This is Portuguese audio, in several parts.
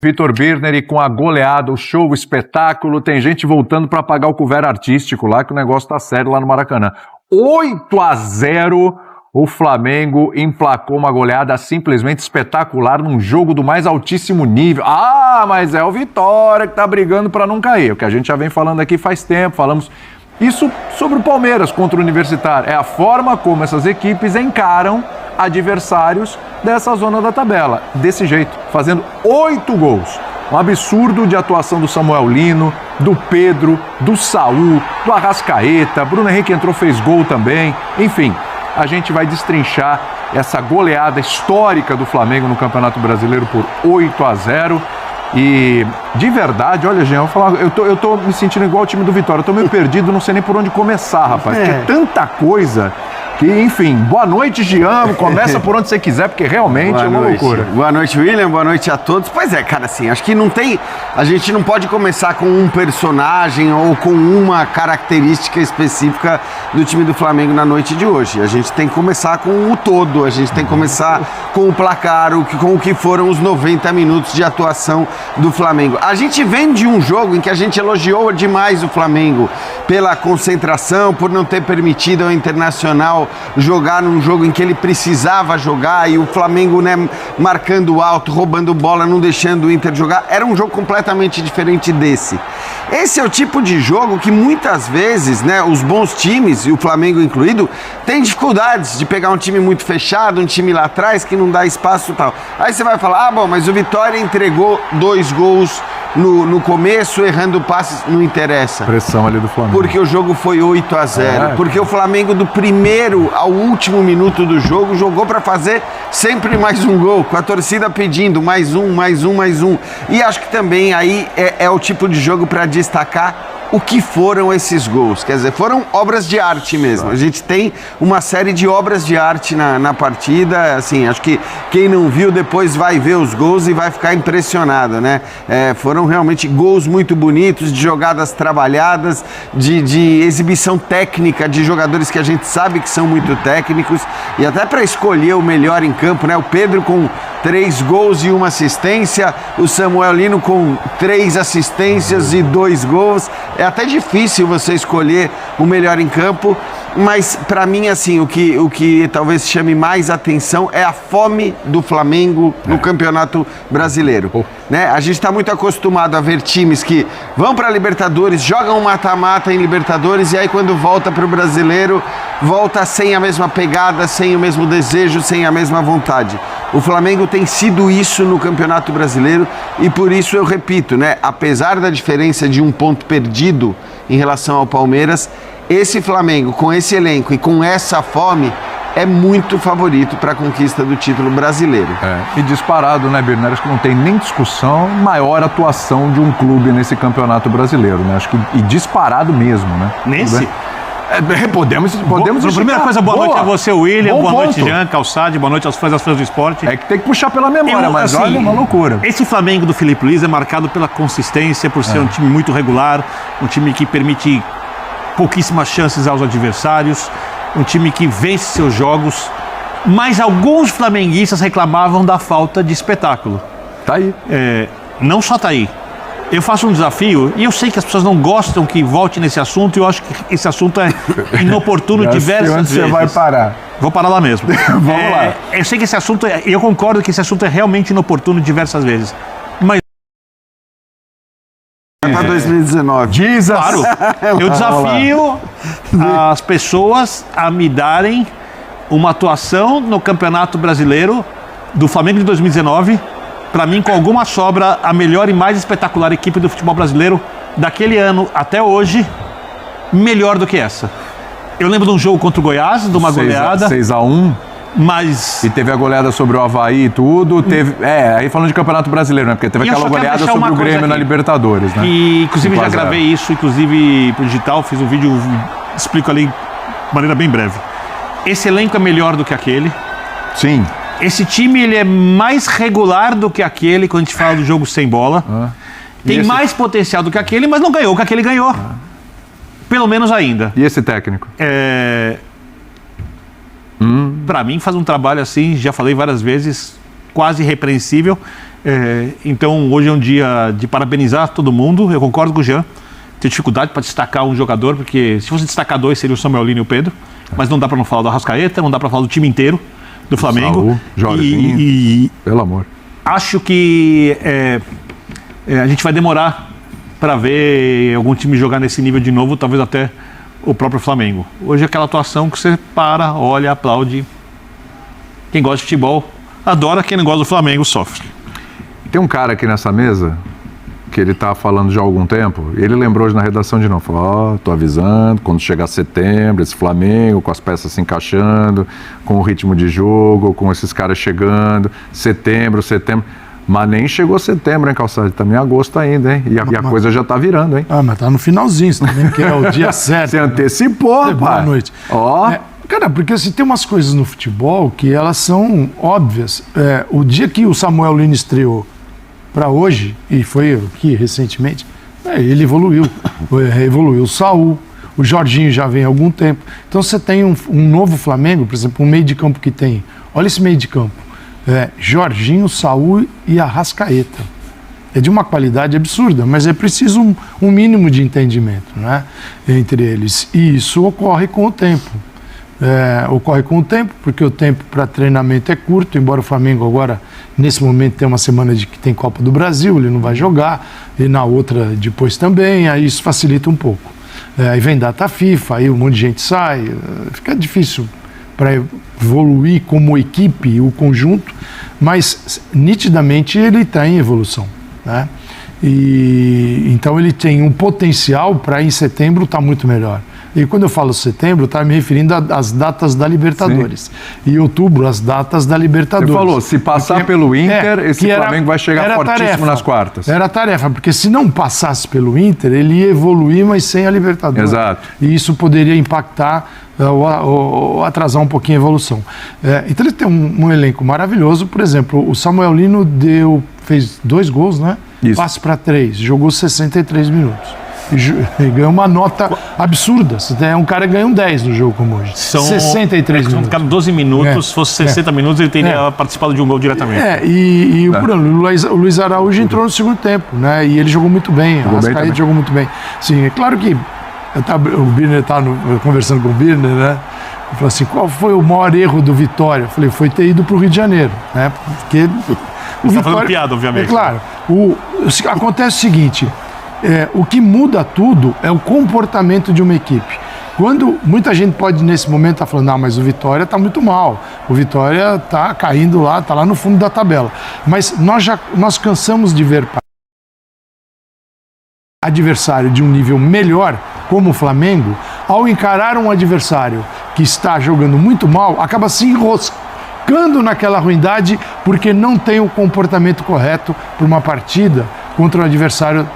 Vitor Birner e com a goleada, o show, o espetáculo, tem gente voltando para pagar o couvert artístico lá, que o negócio tá sério lá no Maracanã. 8-0, o Flamengo emplacou uma goleada simplesmente espetacular num jogo do mais altíssimo nível. Ah, mas é o Vitória que tá brigando para não cair, o que a gente já vem falando aqui faz tempo, falamos isso sobre o Palmeiras contra o Universitário. É a forma como essas equipes encaram adversários dessa zona da tabela, desse jeito, fazendo 8 gols. Um absurdo de atuação do Samuel Lino, do Pedro, do Saul, do Arrascaeta, Bruno Henrique entrou, fez gol também. Enfim, a gente vai destrinchar essa goleada histórica do Flamengo no Campeonato Brasileiro por 8-0. E, de verdade, olha, Jean, eu tô me sentindo igual ao time do Vitória. Eu tô meio perdido, não sei nem por onde começar, rapaz. Porque é tanta coisa que, enfim, boa noite, Jean. Começa por onde você quiser, porque realmente é uma loucura. Boa noite, William. Boa noite a todos. Pois é, cara, assim, acho que não tem... A gente não pode começar com um personagem ou com uma característica específica do time do Flamengo na noite de hoje. A gente tem que começar com o todo. A gente tem que começar com o placar, com o que foram os 90 minutos de atuação do Flamengo. A gente vem de um jogo em que a gente elogiou demais o Flamengo pela concentração, por não ter permitido ao Internacional jogar num jogo em que ele precisava jogar, e o Flamengo, né, marcando alto, roubando bola, não deixando o Inter jogar. Era um jogo completamente diferente desse. Esse é o tipo de jogo que muitas vezes, né, os bons times, e o Flamengo incluído, tem dificuldades de pegar um time muito fechado, um time lá atrás que não dá espaço e tal. Aí você vai falar, bom, mas o Vitória entregou 2 gols no começo, errando passes, não interessa. Pressão ali do Flamengo. Porque o jogo foi 8-0. Porque o Flamengo, do primeiro ao último minuto do jogo, jogou para fazer sempre mais um gol, com a torcida pedindo mais um. E acho que também aí é o tipo de jogo para destacar o que foram esses gols. Quer dizer, foram obras de arte mesmo. A gente tem uma série de obras de arte na partida. Assim, acho que quem não viu depois vai ver os gols e vai ficar impressionado, né? Foram realmente gols muito bonitos, de jogadas trabalhadas, de exibição técnica de jogadores que a gente sabe que são muito técnicos, e até para escolher o melhor em campo, né? O Pedro com 3 gols e 1 assistência, o Samuel Lino com 3 assistências e 2 gols. É até difícil você escolher o melhor em campo, mas para mim, assim, o que talvez chame mais atenção é a fome do Flamengo no Campeonato Brasileiro. Né? A gente está muito acostumado a ver times que vão para a Libertadores, jogam mata-mata em Libertadores, e aí quando volta para o Brasileiro, volta sem a mesma pegada, sem o mesmo desejo, sem a mesma vontade. O Flamengo tem sido isso no Campeonato Brasileiro, e por isso eu repito, né? Apesar da diferença de 1 ponto perdido em relação ao Palmeiras, esse Flamengo, com esse elenco e com essa fome, é muito favorito para a conquista do título brasileiro. E disparado, né, Birner? Acho que não tem nem discussão, maior atuação de um clube nesse Campeonato Brasileiro, né? Acho que e disparado mesmo, né? Nesse? Podemos primeira coisa, boa noite a você, William, boa noite, Jean Calçade, boa noite aos fãs do esporte. É que tem que puxar pela memória, mas assim, olha, uma loucura. Esse Flamengo do Filipe Luiz é marcado pela consistência, por ser um time muito regular, um time que permite pouquíssimas chances aos adversários, um time que vence seus jogos, mas alguns flamenguistas reclamavam da falta de espetáculo. Tá aí. Não só tá aí. Eu faço um desafio, e eu sei que as pessoas não gostam que volte nesse assunto, e eu acho que esse assunto é inoportuno diversas vezes. Onde você vai parar? Vou parar lá mesmo. Vamos lá. Eu sei que esse assunto, eu concordo que esse assunto é realmente inoportuno diversas vezes. Mas... Para 2019. Claro, eu desafio as pessoas a me darem uma atuação no Campeonato Brasileiro do Flamengo de 2019, para mim, com alguma sobra, a melhor e mais espetacular equipe do futebol brasileiro daquele ano até hoje, melhor do que essa. Eu lembro de um jogo contra o Goiás, de uma goleada. 6-1. Mas... E teve a goleada sobre o Avaí e tudo. Aí falando de Campeonato Brasileiro, né? Porque teve aquela goleada sobre o Grêmio na Libertadores, né? E, inclusive, já gravei isso, inclusive, pro digital, fiz um vídeo, explico ali de maneira bem breve. Esse elenco é melhor do que aquele. Sim. Esse time, ele é mais regular do que aquele, quando a gente fala do jogo sem bola. Tem mais potencial do que aquele, mas não ganhou o que aquele ganhou. Pelo menos ainda. E esse técnico? Pra mim, faz um trabalho assim, já falei várias vezes, quase irrepreensível. Então, hoje é um dia de parabenizar todo mundo. Eu concordo com o Jean. Tem dificuldade para destacar um jogador, porque se fosse destacar dois, seria o Samuel Lino e o Pedro. Mas não dá para não falar do Arrascaeta, não dá para falar do time inteiro do Flamengo. Saúl, Jorginho, pelo amor. Acho que a gente vai demorar para ver algum time jogar nesse nível de novo, talvez até o próprio Flamengo. Hoje é aquela atuação que você para, olha, aplaude. Quem gosta de futebol adora, quem não gosta do Flamengo sofre. Tem um cara aqui nessa mesa que ele tá falando já há algum tempo, e ele lembrou hoje na redação de novo, falou, tô avisando, quando chegar setembro, esse Flamengo, com as peças se encaixando, com o ritmo de jogo, com esses caras chegando, setembro, mas nem chegou setembro, hein, Calçade, também é agosto ainda, hein, e a coisa já tá virando, hein. Mas tá no finalzinho, você também que é o dia certo. Você antecipou, rapaz. Boa noite. Cara, porque assim, tem umas coisas no futebol que elas são óbvias. O dia que o Samuel Lino estreou para hoje, e foi aqui recentemente, ele evoluiu. Evoluiu o Saúl, o Jorginho já vem há algum tempo. Então você tem um novo Flamengo, por exemplo, um meio de campo que tem. Olha esse meio de campo. Jorginho, Saúl e Arrascaeta. É de uma qualidade absurda, mas é preciso um mínimo de entendimento, né, entre eles. E isso ocorre com o tempo. Ocorre com o tempo, porque o tempo para treinamento é curto, embora o Flamengo agora, nesse momento, tenha uma semana de que tem Copa do Brasil, ele não vai jogar, e na outra depois também, aí isso facilita um pouco. Aí vem data FIFA, aí um monte de gente sai, fica difícil para evoluir como equipe, o conjunto, mas nitidamente ele está em evolução, né? E então ele tem um potencial para em setembro estar muito melhor. E quando eu falo setembro, eu estava me referindo às datas da Libertadores. Sim. E outubro, as datas da Libertadores. Você falou, se passar pelo Inter, esse Flamengo vai chegar fortíssimo nas quartas. Era a tarefa, porque se não passasse pelo Inter, ele ia evoluir, mas sem a Libertadores. Exato. E isso poderia impactar ou atrasar um pouquinho a evolução. Então ele tem um elenco maravilhoso. Por exemplo, o Samuel Lino fez 2 gols, né? Isso. Passe para 3, jogou 63 minutos. E ganhou uma nota absurda. Um cara ganha um 10 no jogo como hoje. 63 minutos. Cada 12 minutos, se fosse 60 minutos, ele teria participado de um gol diretamente. O Luiz Araújo entrou no segundo tempo, né? E ele jogou muito bem. O Arrascaeta jogou muito bem. Sim, é claro que o Birner estava conversando com o Birner, né? Ele falou assim, qual foi o maior erro do Vitória? Eu falei, foi ter ido para o Rio de Janeiro, né? Porque Você está fazendo piada, obviamente. Claro. Acontece o seguinte, o que muda tudo é o comportamento de uma equipe. Quando muita gente pode nesse momento estar falando, mas o Vitória está muito mal, o Vitória está caindo lá, está lá no fundo da tabela. Mas nós cansamos de ver adversário de um nível melhor, como o Flamengo, ao encarar um adversário que está jogando muito mal, acaba se enroscando naquela ruindade porque não tem o comportamento correto para uma partida contra um adversário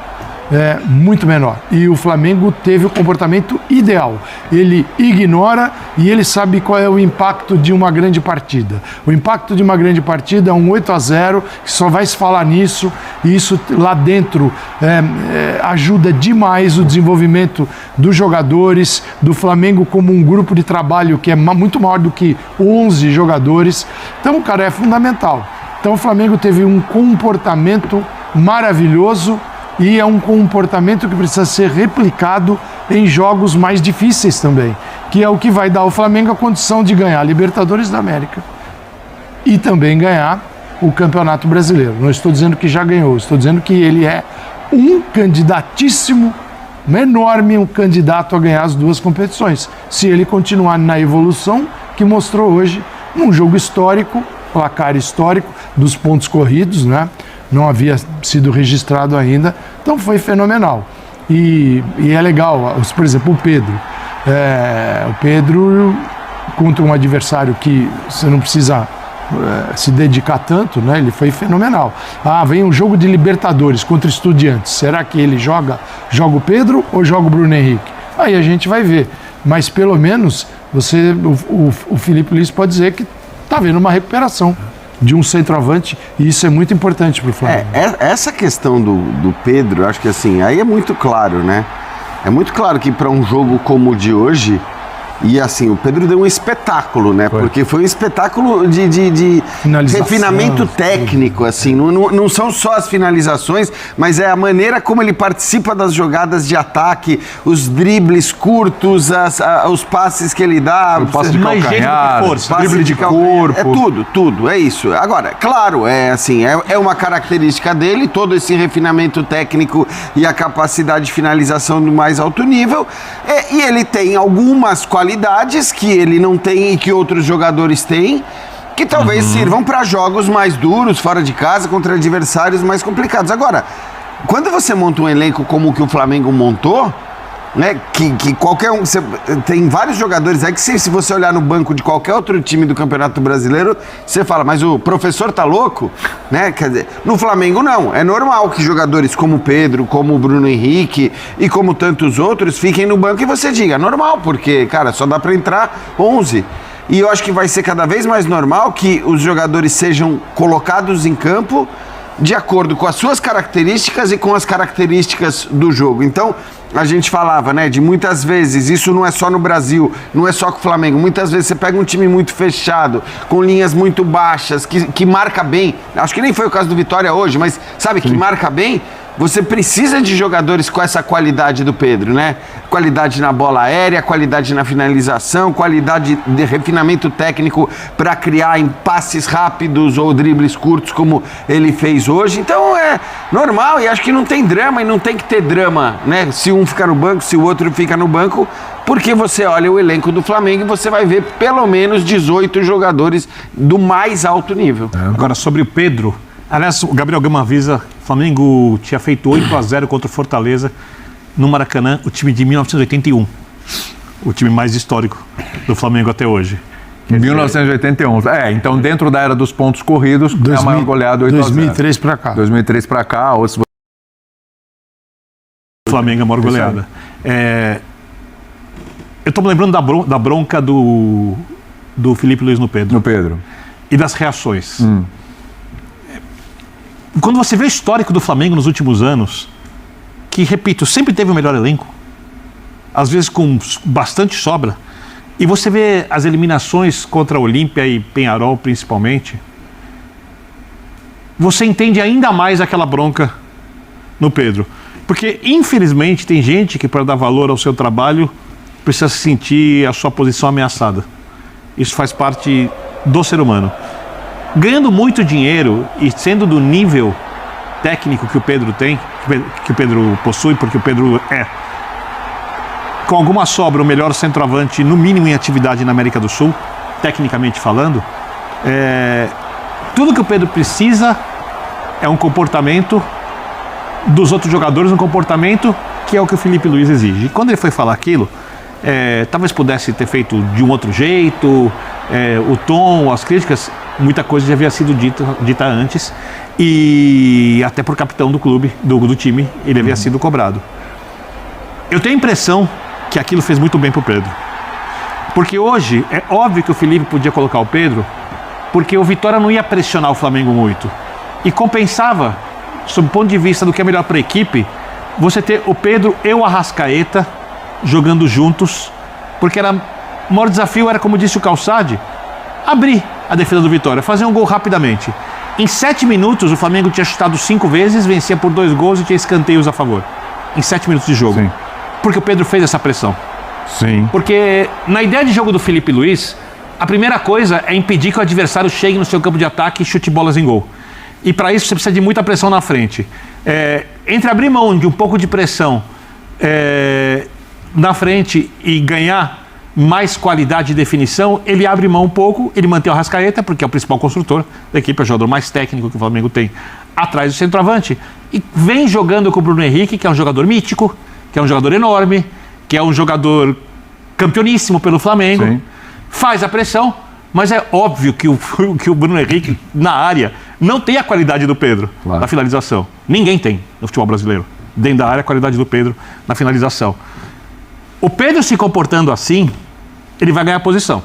muito menor. E o Flamengo teve o comportamento ideal. Ele ignora e ele sabe qual é o impacto de uma grande partida. O impacto de uma grande partida é um 8-0, que só vai se falar nisso, e isso lá dentro ajuda demais o desenvolvimento dos jogadores, do Flamengo como um grupo de trabalho que é muito maior do que 11 jogadores. Então, cara, é fundamental. Então o Flamengo teve um comportamento maravilhoso, e é um comportamento que precisa ser replicado em jogos mais difíceis também, que é o que vai dar ao Flamengo a condição de ganhar a Libertadores da América e também ganhar o Campeonato Brasileiro. Não estou dizendo que já ganhou, estou dizendo que ele é um candidatíssimo, um enorme candidato a ganhar as 2 competições, se ele continuar na evolução que mostrou hoje, num jogo histórico, placar histórico dos pontos corridos, né? Não havia sido registrado ainda, então foi fenomenal. E é legal, por exemplo, o Pedro. O Pedro, contra um adversário que você não precisa se dedicar tanto, né? Ele foi fenomenal. Vem um jogo de Libertadores contra Estudiantes. Será que ele joga o Pedro ou joga o Bruno Henrique? Aí a gente vai ver. Mas pelo menos o Felipe Luiz pode dizer que está vendo uma recuperação de um centroavante, e isso é muito importante para o Flamengo. Essa questão do Pedro, acho que assim, aí é muito claro, né? É muito claro que para um jogo como o de hoje, E assim, o Pedro deu um espetáculo, né? Porque foi um espetáculo de refinamento técnico, assim. Não são só as finalizações, mas é a maneira como ele participa das jogadas de ataque, os dribles curtos, os passes que ele dá. O passe de calcanhar, drible de corpo. É tudo, é isso. Agora, claro, é uma característica dele, todo esse refinamento técnico e a capacidade de finalização do mais alto nível. E ele tem algumas qualidades que ele não tem e que outros jogadores têm, que talvez sirvam para jogos mais duros, fora de casa, contra adversários mais complicados. Agora, quando você monta um elenco como o que o Flamengo montou, né, que qualquer um... tem vários jogadores aí que se você olhar no banco de qualquer outro time do Campeonato Brasileiro, você fala, mas o professor tá louco? Né? Quer dizer, no Flamengo não. É normal que jogadores como o Pedro, como o Bruno Henrique e como tantos outros fiquem no banco e você diga, normal, porque, cara, só dá para entrar 11. E eu acho que vai ser cada vez mais normal que os jogadores sejam colocados em campo de acordo com as suas características e com as características do jogo. Então, a gente falava, né, de muitas vezes, isso não é só no Brasil, não é só com o Flamengo, muitas vezes você pega um time muito fechado, com linhas muito baixas, que marca bem, acho que nem foi o caso do Vitória hoje, mas sabe, que marca bem, você precisa de jogadores com essa qualidade do Pedro, né? Qualidade na bola aérea, qualidade na finalização, qualidade de refinamento técnico para criar em passes rápidos ou dribles curtos, como ele fez hoje. Então é normal e acho que não tem drama e não tem que ter drama, né? Se um fica no banco, se o outro fica no banco, porque você olha o elenco do Flamengo e você vai ver pelo menos 18 jogadores do mais alto nível. Agora, sobre o Pedro... Aliás, o Gabriel Gama avisa, o Flamengo tinha feito 8-0 contra o Fortaleza no Maracanã, o time de 1981. O time mais histórico do Flamengo até hoje. 1981. Então dentro da era dos pontos corridos, é a maior goleada 8-0. 2003 para cá. 2003 para cá, ou se você... O Flamengo é a maior goleada. Eu estou me lembrando da bronca do Felipe Luiz no Pedro. E das reações. Quando você vê o histórico do Flamengo nos últimos anos, que, repito, sempre teve o melhor elenco, às vezes com bastante sobra, e você vê as eliminações contra Olímpia e Penharol, principalmente, você entende ainda mais aquela bronca no Pedro. Porque, infelizmente, tem gente que, para dar valor ao seu trabalho, precisa sentir a sua posição ameaçada. Isso faz parte do ser humano. Ganhando muito dinheiro e sendo do nível técnico que o Pedro tem, que o Pedro possui, porque o Pedro é, com alguma sobra, o melhor centroavante, no mínimo em atividade na América do Sul, tecnicamente falando, tudo que o Pedro precisa é um comportamento dos outros jogadores, um comportamento que é o que o Felipe Luiz exige. E quando ele foi falar aquilo, talvez pudesse ter feito de um outro jeito, o tom, as críticas, muita coisa já havia sido dita antes, e até por capitão do clube, do time, ele havia sido cobrado. Eu tenho a impressão que aquilo fez muito bem pro Pedro. Porque hoje, é óbvio que o Felipe podia colocar o Pedro, porque o Vitória não ia pressionar o Flamengo muito. E compensava, sob o ponto de vista do que é melhor para a equipe, você ter o Pedro e o Arrascaeta jogando juntos, porque o maior desafio era, como disse o Calçade, abrir a defesa do Vitória, fazer um gol rapidamente. Em 7 minutos, o Flamengo tinha chutado 5 vezes, vencia por 2 gols e tinha escanteios a favor. Em 7 minutos de jogo. Sim. Porque o Pedro fez essa pressão. Sim. Porque na ideia de jogo do Felipe Luiz, a primeira coisa é impedir que o adversário chegue no seu campo de ataque e chute bolas em gol. E para isso você precisa de muita pressão na frente. Entre abrir mão de um pouco de pressão na frente e ganhar mais qualidade de definição, ele abre mão um pouco, ele mantém o Arrascaeta, porque é o principal construtor da equipe, é o jogador mais técnico que o Flamengo tem atrás do centroavante, e vem jogando com o Bruno Henrique, que é um jogador mítico, que é um jogador enorme, que é um jogador campeoníssimo pelo Flamengo. Sim. Faz a pressão, mas é óbvio que o Bruno Henrique, na área, não tem a qualidade do Pedro na finalização. Ninguém tem no futebol brasileiro. Dentro da área, a qualidade do Pedro na finalização. O Pedro se comportando assim, ele vai ganhar posição.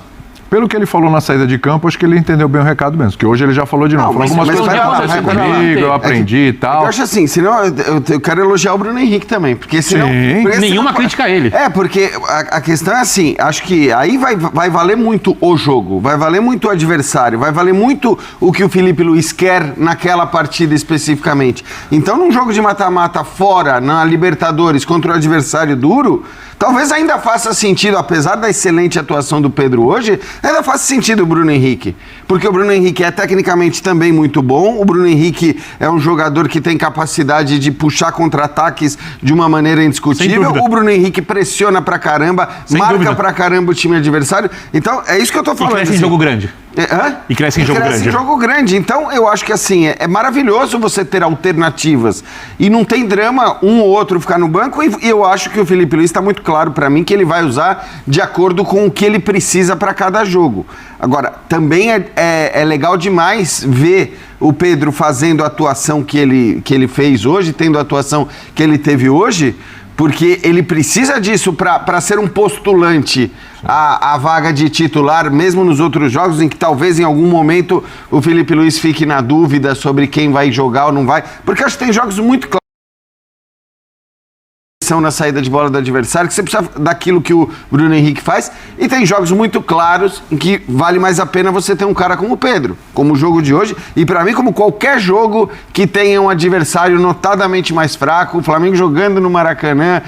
Pelo que ele falou na saída de campo, acho que ele entendeu bem o recado mesmo, que hoje ele já falou de novo. Falou algumas coisas que aconteceram comigo, eu aprendi e tal. Eu acho assim, senão eu quero elogiar o Bruno Henrique também, porque senão... Porque Nenhuma crítica a ele. Porque a questão é assim, acho que aí vai valer muito o jogo, vai valer muito o adversário, vai valer muito o que o Felipe Luiz quer naquela partida especificamente. Então, num jogo de mata-mata fora, na Libertadores, contra o adversário duro, talvez ainda faça sentido, apesar da excelente atuação do Pedro hoje, ainda faça sentido o Bruno Henrique. Porque o Bruno Henrique é tecnicamente também muito bom, o Bruno Henrique é um jogador que tem capacidade de puxar contra-ataques de uma maneira indiscutível, o Bruno Henrique pressiona pra caramba, marca pra caramba o time adversário. Então, é isso que eu tô falando. E cresce em jogo grande. E cresce em jogo grande. Então, eu acho que assim, é maravilhoso você ter alternativas. E não tem drama um ou outro ficar no banco. E eu acho que o Felipe Luiz está muito claro para mim que ele vai usar de acordo com o que ele precisa para cada jogo. Agora, também é legal demais ver o Pedro fazendo a atuação que ele fez hoje, tendo a atuação que ele teve hoje, porque ele precisa disso para ser um postulante à vaga de titular, mesmo nos outros jogos, em que talvez em algum momento o Felipe Luiz fique na dúvida sobre quem vai jogar ou não vai, porque acho que tem jogos muito claros na saída de bola do adversário, que você precisa daquilo que o Bruno Henrique faz, e tem jogos muito claros em que vale mais a pena você ter um cara como o Pedro, como o jogo de hoje, e para mim, como qualquer jogo que tenha um adversário notadamente mais fraco, o Flamengo jogando no Maracanã,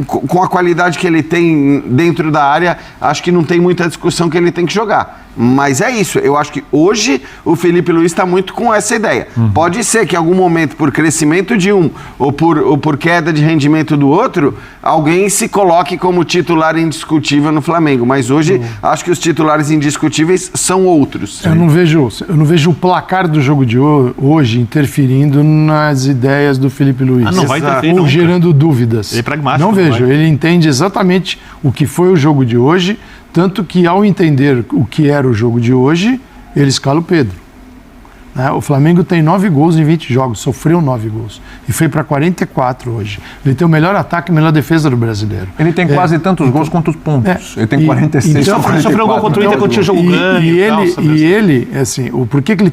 com a qualidade que ele tem dentro da área, acho que não tem muita discussão que ele tem que jogar. Mas é isso, eu acho que hoje o Felipe Luiz está muito com essa ideia. Pode ser que em algum momento, por crescimento de um ou por queda de rendimento do outro, alguém se coloque como titular indiscutível no Flamengo, mas hoje acho que os titulares indiscutíveis são outros. Eu não vejo o placar do jogo de hoje interferindo nas ideias do Felipe Luiz. Não vai interferir ou gerando dúvidas. Ele é pragmático. Não vejo, ele entende exatamente o que foi o jogo de hoje, tanto que ao entender o que era o jogo de hoje, ele escala o Pedro. O Flamengo tem 9 gols em 20 jogos, sofreu 9 gols. E foi para 44 hoje. Ele tem o melhor ataque e a melhor defesa do brasileiro. Ele tem quase tantos gols quanto os pontos. Ele tem 46. Então, sofreu gol contra o Inter quando tinha jogo ganho. E ele, assim, por que ele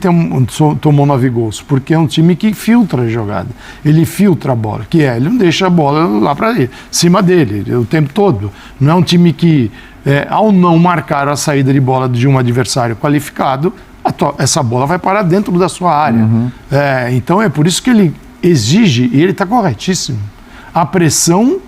tomou 9 gols? Porque é um time que filtra a jogada. Ele filtra a bola, ele não deixa a bola lá para cima dele o tempo todo. Não é um time que, ao não marcar a saída de bola de um adversário qualificado, essa bola vai parar dentro da sua área. Então é por isso que ele exige, e ele está corretíssimo, a pressão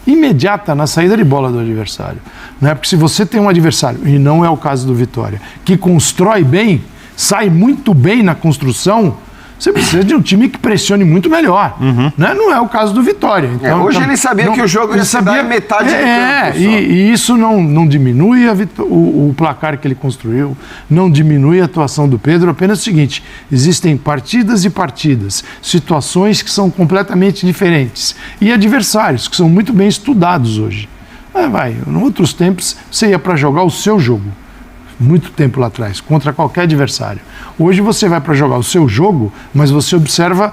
imediata na saída de bola do adversário. Porque se você tem um adversário, e não é o caso do Vitória, que constrói bem, sai muito bem na construção, você precisa de um time que pressione muito melhor. Não é o caso do Vitória. Então, hoje ele sabia que o jogo ia se dar metade do campo. E isso não diminui o placar que ele construiu, não diminui a atuação do Pedro, apenas o seguinte: existem partidas e partidas, situações que são completamente diferentes e adversários que são muito bem estudados hoje. Em outros tempos você ia para jogar o seu jogo. Muito tempo lá atrás, contra qualquer adversário. Hoje você vai para jogar o seu jogo, mas você observa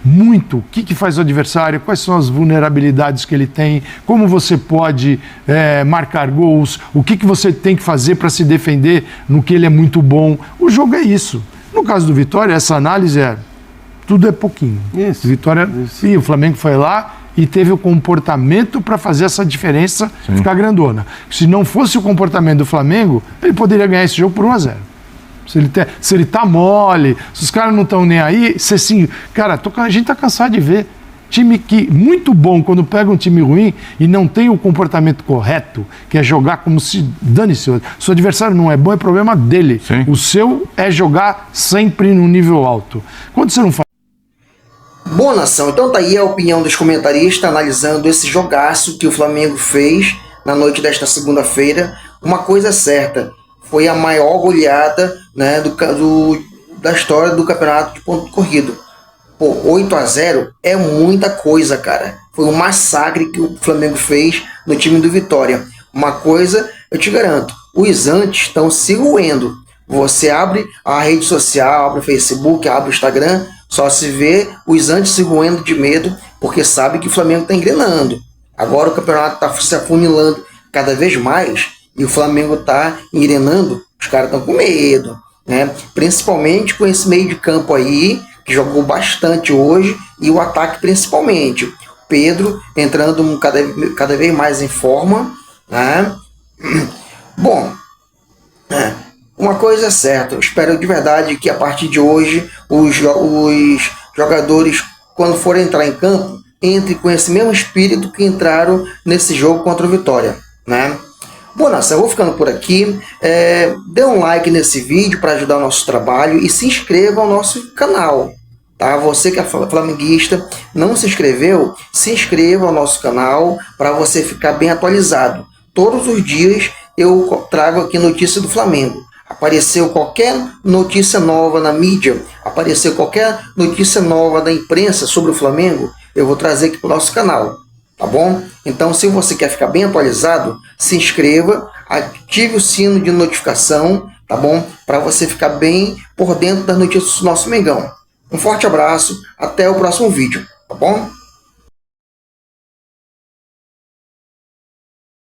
muito o que faz o adversário, quais são as vulnerabilidades que ele tem, como você pode marcar gols, o que você tem que fazer para se defender no que ele é muito bom. O jogo é isso. No caso do Vitória, essa análise tudo é pouquinho. E o Flamengo foi lá e teve o comportamento para fazer essa diferença ficar grandona. Se não fosse o comportamento do Flamengo, ele poderia ganhar esse jogo por 1-0. Se ele tá mole, se os caras não estão nem aí, a gente tá cansado de ver time muito bom, quando pega um time ruim e não tem o comportamento correto, que é jogar como se dane-se. Se o adversário não é bom, é problema dele. O seu é jogar sempre no nível alto. Quando você não faz... Bom, nação, então tá aí a opinião dos comentaristas analisando esse jogaço que o Flamengo fez na noite desta segunda-feira. Uma coisa certa, foi a maior goleada, da história do campeonato de ponto corrido. 8-0 é muita coisa, cara. Foi um massacre que o Flamengo fez no time do Vitória. Uma coisa, eu te garanto, os antes estão se roendo. Você abre a rede social, abre o Facebook, abre o Instagram, só se vê os antes se roendo de medo, porque sabe que o Flamengo está engrenando. Agora o campeonato está se afunilando cada vez mais, e o Flamengo tá engrenando, os caras estão com medo, né? Principalmente com esse meio de campo aí, que jogou bastante hoje, e o ataque principalmente. O Pedro entrando cada vez mais em forma, né? Bom, uma coisa é certa, eu espero de verdade que a partir de hoje os jogadores, quando forem entrar em campo, entrem com esse mesmo espírito que entraram nesse jogo contra o Vitória, né? Bom, nação, eu vou ficando por aqui. Dê um like nesse vídeo para ajudar o nosso trabalho e se inscreva ao nosso canal. Tá? Você que é flamenguista, não se inscreveu, se inscreva ao nosso canal para você ficar bem atualizado. Todos os dias eu trago aqui notícia do Flamengo. Apareceu qualquer notícia nova na mídia, apareceu qualquer notícia nova da imprensa sobre o Flamengo, eu vou trazer aqui para o nosso canal, tá bom? Então, se você quer ficar bem atualizado, se inscreva, ative o sino de notificação, tá bom? Para você ficar bem por dentro das notícias do nosso Mengão. Um forte abraço, até o próximo vídeo, tá bom?